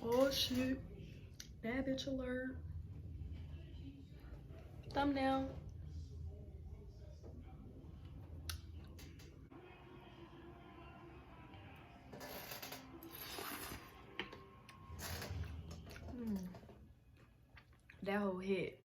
Oh shit. Bad bitch alert. Thumbnail. That whole hit.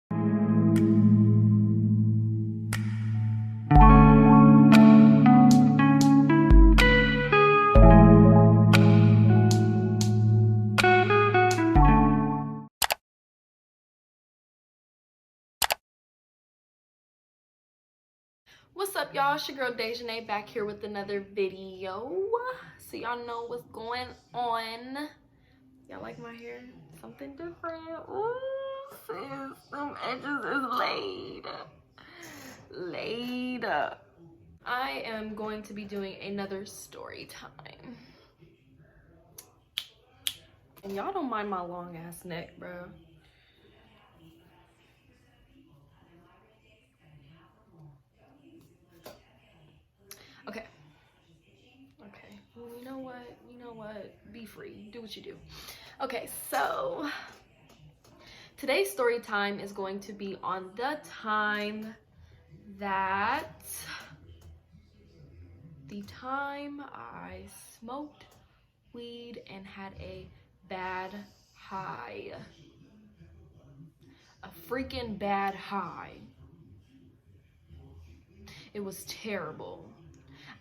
What's up, y'all? It's your girl Dejanay back here with another video. So y'all know what's going on. Y'all like my hair? Something different. Ooh, sis, some edges is laid. I am going to be doing another story time. And y'all don't mind my long ass neck, bro. Okay. Well, you know what? Be free. Do what you do. Okay, so today's story time is going to be on the time I smoked weed and had a bad high. A freaking bad high. It was terrible.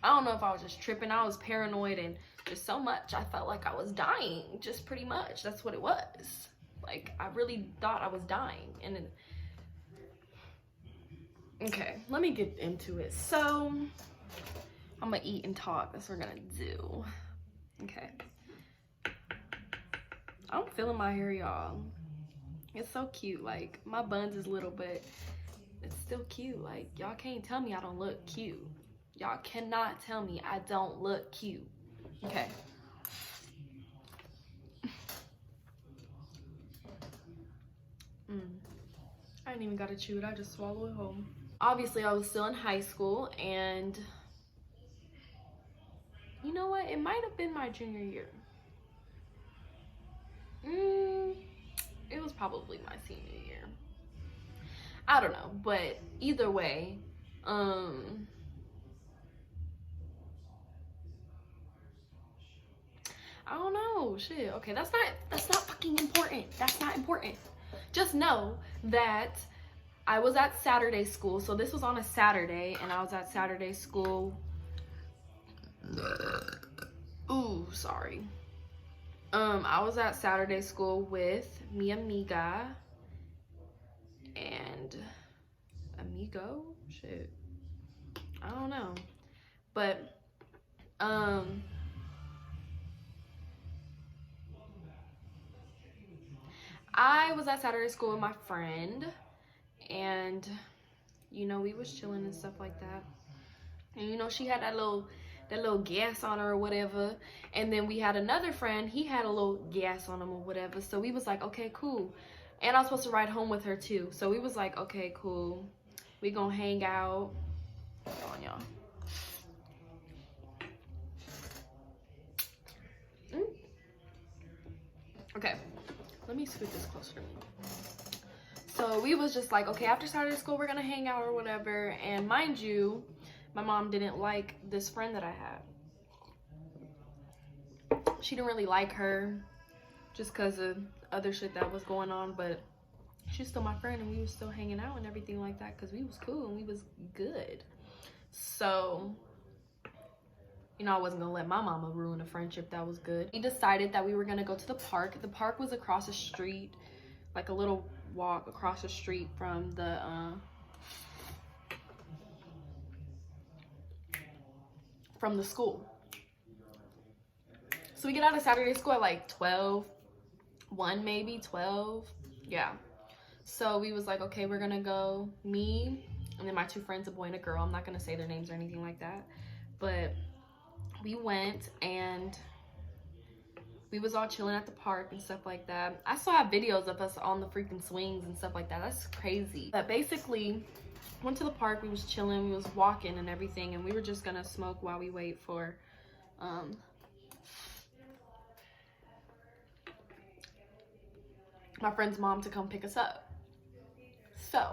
I don't know if I was just tripping. I was paranoid and just so much. I felt like I was dying, just pretty much. That's what it was. Like, I really thought I was dying. And then, okay, let me get into it. So, I'm gonna eat and talk. That's what we're gonna do. Okay. I'm feeling my hair, y'all. It's so cute. Like, my buns is little, but it's still cute. Like, y'all can't tell me I don't look cute. Y'all cannot tell me I don't look cute. Okay. I didn't even gotta chew it. I just swallow it whole. Obviously, I was still in high school, and you know what? It might have been my junior year. It was probably my senior year. I don't know, but either way, I don't know. Shit. Okay, that's not fucking important. That's not important. Just know that I was at Saturday school. So this was on a Saturday, and I was at Saturday school. Ooh, sorry. I was at Saturday school with mi amiga and amigo. Shit, I don't know, but I was at Saturday school with my friend, and you know, we was chilling and stuff like that. And you know, she had that little gas on her or whatever. And then we had another friend, he had a little gas on him or whatever. So we was like, okay, cool. And I was supposed to ride home with her too. So we was like, okay, cool. We gonna hang out. Hold on, y'all. Okay, let me scoot this closer to me. So we was just like, okay, after Saturday school, we're gonna hang out or whatever. And mind you, my mom didn't like this friend that I had. She didn't really like her just because of other shit that was going on, but she's still my friend, and we was still hanging out and everything like that because we was cool and we was good. So, you know, I wasn't gonna let my mama ruin a friendship that was good. We decided that we were gonna go to the park. The park was across the street, like a little walk across the street from the school. So we get out of Saturday school at like 12, 1 maybe, 12, yeah. So we was like, okay, we're gonna go, me, and then my two friends, a boy and a girl. I'm not gonna say their names or anything like that, but we went and we was all chilling at the park and stuff like that. I still have videos of us on the freaking swings and stuff like that. That's crazy. But basically, went to the park, we was chilling, we was walking and everything, and we were just gonna smoke while we wait for my friend's mom to come pick us up. So,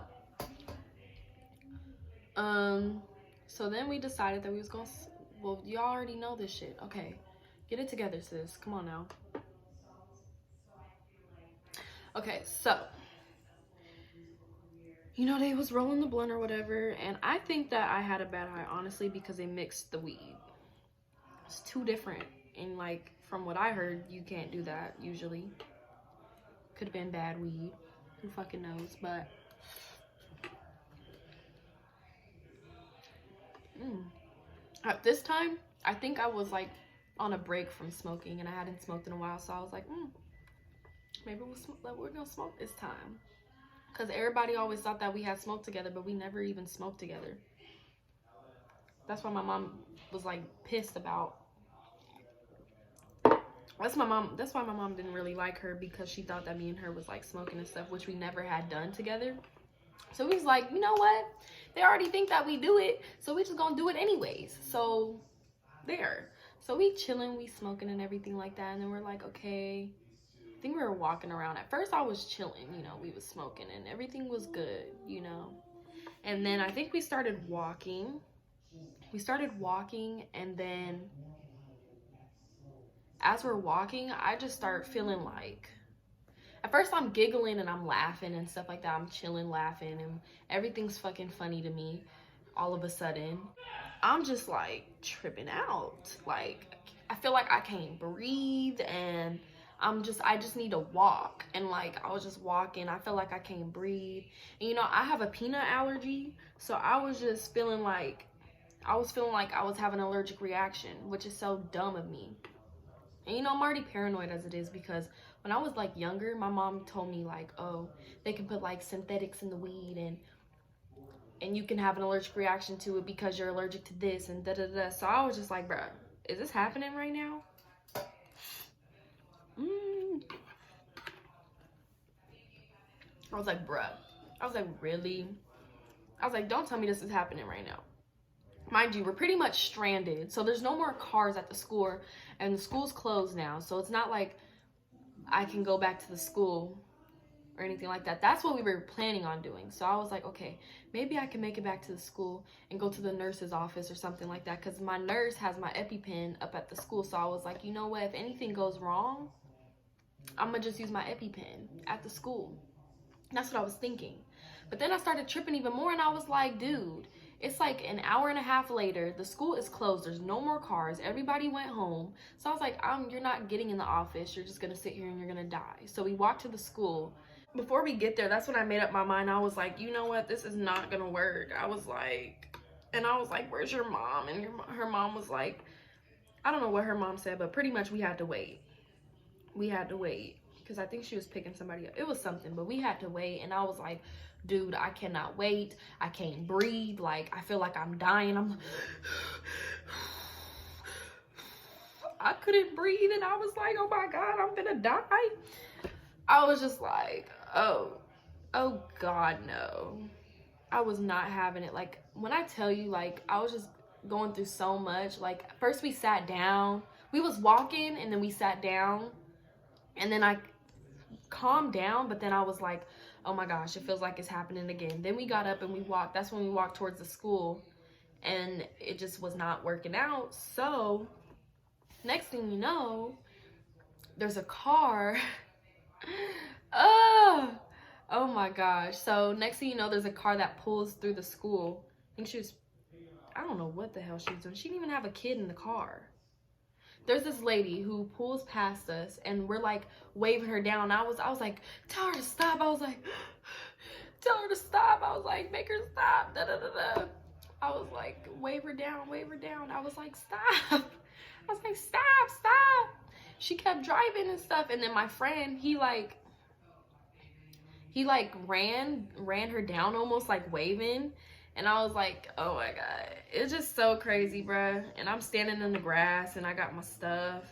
so then we decided that we was gonna, well, y'all already know this shit. Okay, get it together, sis. Come on now. Okay, so, you know, they was rolling the blunt or whatever, and I think that I had a bad high, honestly, because they mixed the weed. It's too different, and like, from what I heard, you can't do that, usually. Could have been bad weed. Who fucking knows, but... At this time, I think I was like on a break from smoking and I hadn't smoked in a while, so I was like, maybe we're gonna smoke this time. Because everybody always thought that we had smoked together, but we never even smoked together. That's why my mom was like pissed about. That's why my mom didn't really like her, because she thought that me and her was like smoking and stuff, which we never had done together. So we was like, you know what? They already think that we do it, so we just gonna do it anyways. So there. So we chilling, we smoking and everything like that, and then we're like, okay. I think we were walking around. At first I was chilling, you know, we was smoking and everything was good, you know. And then I think we started walking. And then as we're walking, I just start feeling like, at first I'm giggling and I'm laughing and stuff like that. I'm chilling, laughing, and everything's fucking funny to me. All of a sudden, I'm just like tripping out. Like, I feel like I can't breathe, and I just need to walk. And like, I was just walking. I feel like I can't breathe. And you know, I have a peanut allergy. So I was just feeling like, I was having an allergic reaction, which is so dumb of me. And you know, I'm already paranoid as it is, because when I was like younger, my mom told me like, oh, they can put like synthetics in the weed, and you can have an allergic reaction to it because you're allergic to this and da da da. So I was just like, bruh, is this happening right now? I was like, bruh. I was like, really? I was like, don't tell me this is happening right now. Mind you, we're pretty much stranded. So there's no more cars at the school, and the school's closed now. So it's not like I can go back to the school or anything like that. That's what we were planning on doing. So I was like, okay, maybe I can make it back to the school and go to the nurse's office or something like that, because my nurse has my EpiPen up at the school. So I was like, you know what, if anything goes wrong, I'm gonna just use my EpiPen at the school. That's what I was thinking. But then I started tripping even more, and I was like, dude, it's like an hour and a half later. The school is closed. There's no more cars. Everybody went home. So I was like, you're not getting in the office. You're just gonna sit here and you're gonna die. So we walked to the school. Before we get there, that's when I made up my mind. I was like, you know what? This is not gonna work. I was like, where's your mom? And her mom was like, I don't know what her mom said, but pretty much we had to wait. We had to wait, because I think she was picking somebody up. It was something, but we had to wait. And I was like, dude, I cannot wait. I can't breathe. Like, I feel like I'm dying. I couldn't breathe, and I was like, oh my God, I'm gonna die. I was just like, oh God, no. I was not having it. Like, when I tell you, like, I was just going through so much. Like, first we sat down. We was walking, and then we sat down. And then I calmed down, but then I was like, oh my gosh, it feels like it's happening again. Then we got up and we walked. That's when we walked towards the school, and it just was not working out. So, next thing you know, there's a car. Oh my gosh. So next thing you know, there's a car that pulls through the school. I think I don't know what the hell she was doing. She didn't even have a kid in the car. There's this lady who pulls past us, and we're like waving her down. I was like, tell her to stop. I was like, tell her to stop. I was like, make her stop. Da da da da. I was like, wave her down, wave her down. I was like, stop. I was like, stop. She kept driving and stuff, and then my friend, he ran her down, almost like waving. And I was like, oh my God, it's just so crazy, bruh. And I'm standing in the grass, and I got my stuff.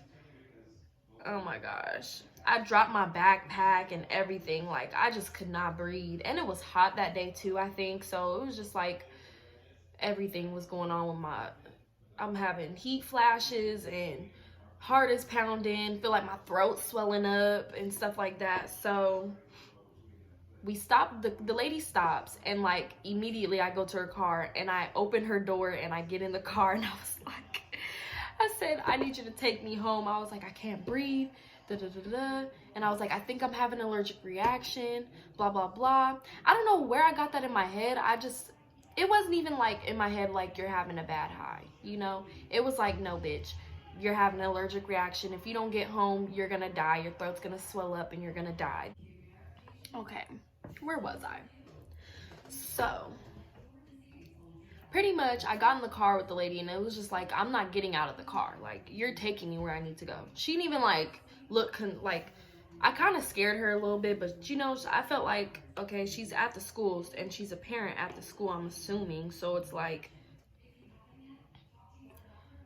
Oh my gosh. I dropped my backpack and everything. Like, I just could not breathe. And it was hot that day too, I think. So it was just like everything was going on with I'm having heat flashes, and heart is pounding, feel like my throat's swelling up and stuff like that. So we stopped, the lady stops, and like immediately I go to her car and I open her door and I get in the car, and I was like, I said, I need you to take me home. I was like, I can't breathe, da da da da. And I was like, I think I'm having an allergic reaction, blah blah blah. I don't know where I got that in my head. It wasn't even like in my head like you're having a bad high, you know? It was like, no bitch, you're having an allergic reaction. If you don't get home, you're gonna die. Your throat's gonna swell up and you're gonna die. Okay, where was I? So pretty much I got in the car with the lady, and it was just like, I'm not getting out of the car. Like, you're taking me where I need to go. She didn't even like look like, I kind of scared her a little bit, but you know, I felt like, okay, she's at the schools and she's a parent at the school, I'm assuming. So it's like,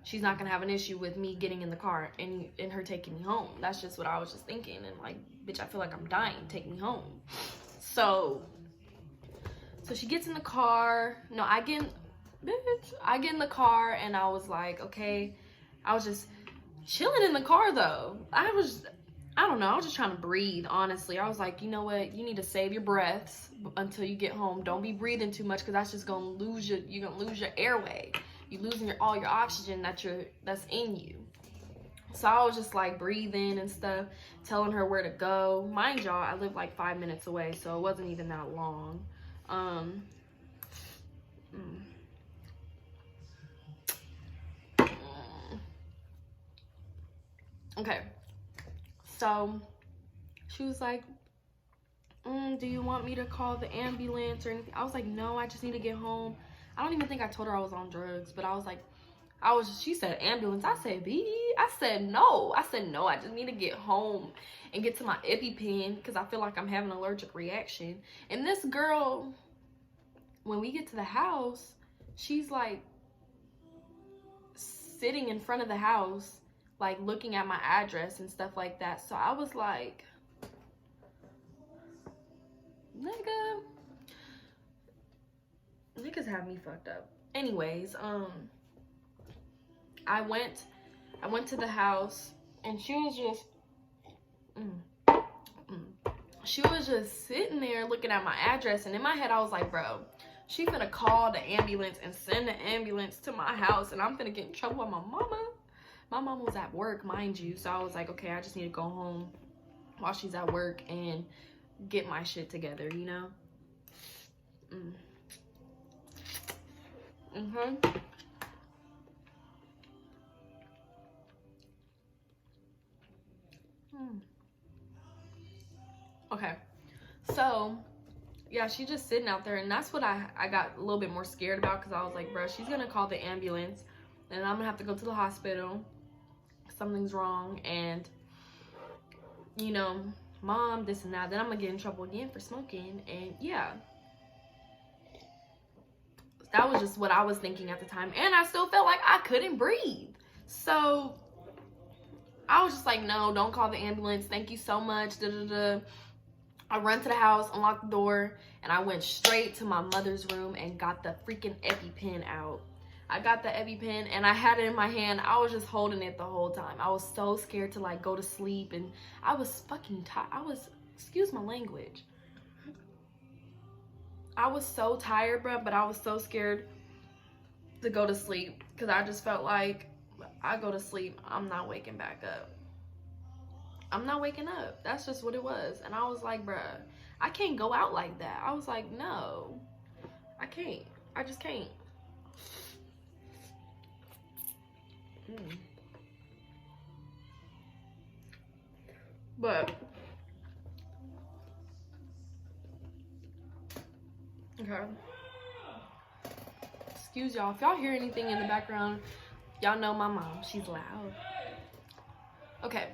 she's not gonna have an issue with me getting in the car and her taking me home. That's just what I was just thinking. And like, bitch, I feel like I'm dying, take me home. So she gets in the car. No, I get in the car, and I was like, okay. I was just chilling in the car though. I don't know, I was just trying to breathe, honestly. I was like, you know what, you need to save your breaths until you get home. Don't be breathing too much, because that's just gonna lose you're gonna lose your airway. You're losing all your oxygen that's in you. So I was just like breathing and stuff, telling her where to go. Mind y'all, I live like 5 minutes away, so it wasn't even that long. Okay, so she was like, do you want me to call the ambulance or anything? I was like, no, I just need to get home. I don't even think I told her I was on drugs, but I was like, she said ambulance. I said, I said, no, I just need to get home and get to my EpiPen, because I feel like I'm having an allergic reaction. And this girl, when we get to the house, she's like sitting in front of the house, like looking at my address and stuff like that. So I was like, niggas have me fucked up. Anyways, I went to the house, and she was just sitting there looking at my address. And in my head, I was like, bro, she finna call the ambulance and send the ambulance to my house, and I'm finna get in trouble with my mama. My mama was at work, mind you. So I was like, okay, I just need to go home while she's at work and get my shit together, you know? Okay, so yeah, she's just sitting out there, and that's what I got a little bit more scared about, because I was like, bro, she's gonna call the ambulance, and I'm gonna have to go to the hospital. Something's wrong, and you know, mom, this and that. Then I'm gonna get in trouble again for smoking. And yeah, that was just what I was thinking at the time, and I still felt like I couldn't breathe. So I was just like, no, don't call the ambulance, thank you so much, da da da. I run to the house, unlocked the door, and I went straight to my mother's room and got the freaking EpiPen out. I got the EpiPen, and I had it in my hand. I was just holding it the whole time. I was so scared to like go to sleep, and I was fucking tired. Excuse my language. I was so tired, bro, but I was so scared to go to sleep, because I just felt like, I go to sleep, I'm not waking back up. I'm not waking up. That's just what it was. And I was like, bruh, I can't go out like that. I was like, no, I can't. I just can't. But okay, excuse y'all if y'all hear anything in the background. Y'all know my mom, she's loud. Okay,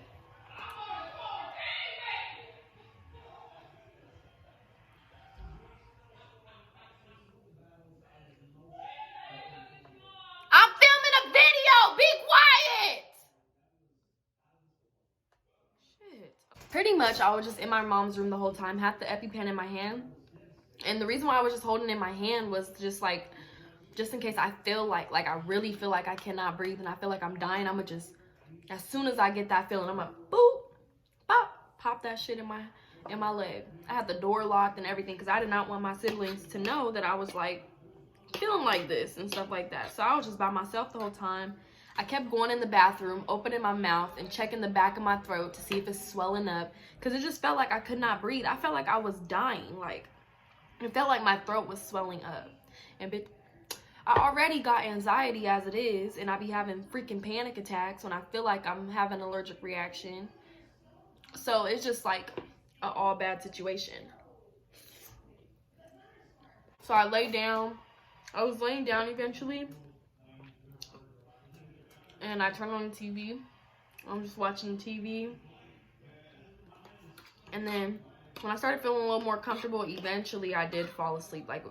I'm filming a video, be quiet. Shit. Pretty much I was just in my mom's room the whole time, had the EpiPen in my hand. And the reason why I was just holding it in my hand was just like, just in case I feel like I really feel like I cannot breathe and I feel like I'm dying, I'm gonna just As soon as I get that feeling, I'm like, boop, pop that shit in my leg. I had the door locked and everything because I did not want my siblings to know that I was like feeling like this and stuff like that. So I was just by myself the whole time. I kept going in the bathroom, opening my mouth and checking the back of my throat to see if it's swelling up, because it just felt like I could not breathe. I felt like I was dying. Like, it felt like my throat was swelling up. And I already got anxiety as it is, and I be having freaking panic attacks when I feel like I'm having an allergic reaction. So it's just like an all bad situation. So I lay down. I was laying down eventually, and I turned on the TV. I'm just watching TV. And then when I started feeling a little more comfortable, eventually I did fall asleep. Like,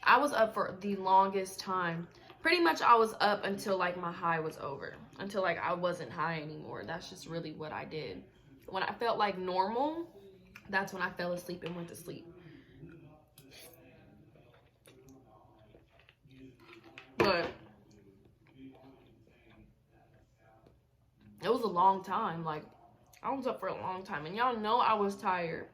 I was up for the longest time. Pretty much I was up until like my high was over. Until like I wasn't high anymore. That's just really what I did. When I felt like normal, that's when I fell asleep and went to sleep. But it was a long time. Like, I was up for a long time. And y'all know I was tired.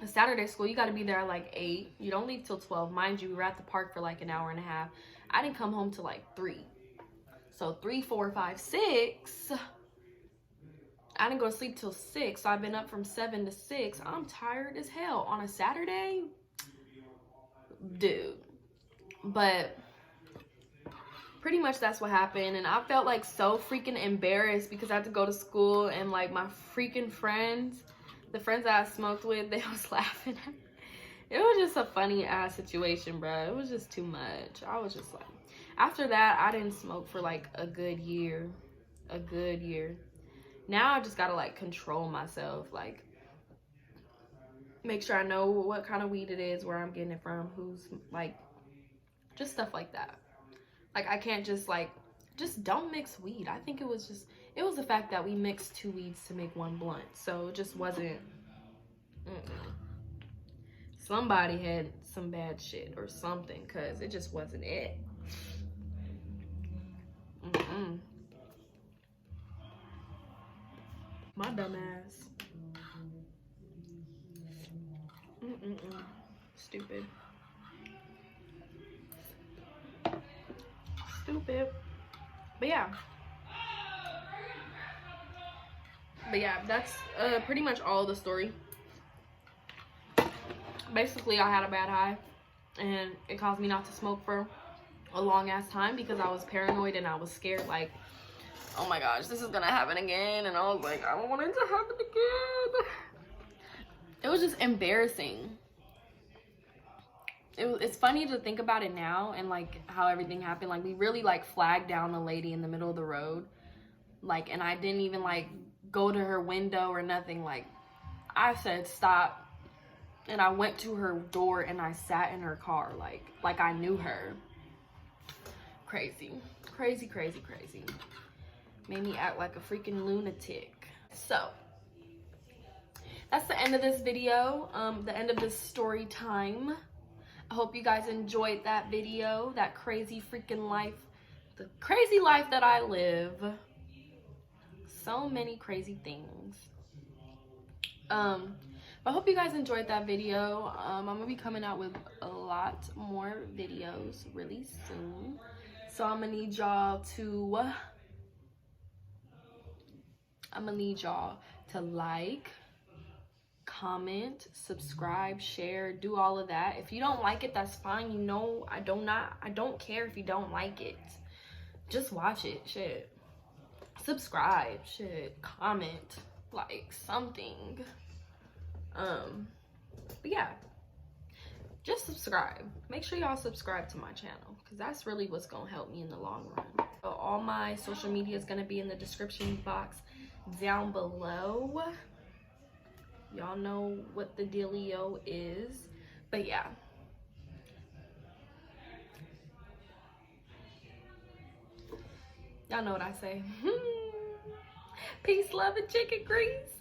Saturday school, you got to be there at like 8. You don't leave till 12. Mind you, we were at the park for like an hour and a half. I didn't come home till like 3. So 3, 4, 5, 6. I didn't go to sleep till 6. So I've been up from 7 to 6. I'm tired as hell on a Saturday. Dude. But pretty much that's what happened. And I felt like so freaking embarrassed because I had to go to school and like my freaking friends, the friends that I smoked with, they was laughing at me. It was just a funny ass situation, bro. It was just too much. I was just like, after that, I didn't smoke for like a good year. A good year. Now I just gotta like control myself. Like, make sure I know what kind of weed it is, where I'm getting it from, who's like, just stuff like that. Like, I can't just like, just don't mix weed. I think it was the fact that we mixed 2 weeds to make 1 blunt. So it just wasn't, somebody had some bad shit or something, because it just wasn't it. My dumb ass. Stupid. Stupid. But yeah, that's pretty much all the story. Basically, I had a bad high, and it caused me not to smoke for a long ass time because I was paranoid and I was scared, like, oh my gosh, this is gonna happen again. And I was like, I don't want it to happen again. It was just embarrassing. It's funny to think about it now and like how everything happened. Like, we really like flagged down a lady in the middle of the road, like, and I didn't even like go to her window or nothing. Like, I said stop, and I went to her door and I sat in her car like I knew her. Crazy. Made me act like a freaking lunatic. So that's the end of this video, the end of this story time. I hope you guys enjoyed that video, that crazy freaking life, the crazy life that I live. So many crazy things. I hope you guys enjoyed that video. I'm gonna be coming out with a lot more videos really soon. So I'm gonna need y'all to like, comment, subscribe, share, do all of that. If you don't like it, that's fine. You know, I don't care if you don't like it. Just watch it, shit. Subscribe, shit. Comment, like, something. But yeah, just subscribe. Make sure y'all subscribe to my channel, because that's really what's gonna help me in the long run. So all my social media is gonna be in the description box down below. Y'all know what the dealio is. But yeah, y'all know what I say. Peace, love, and chicken grease.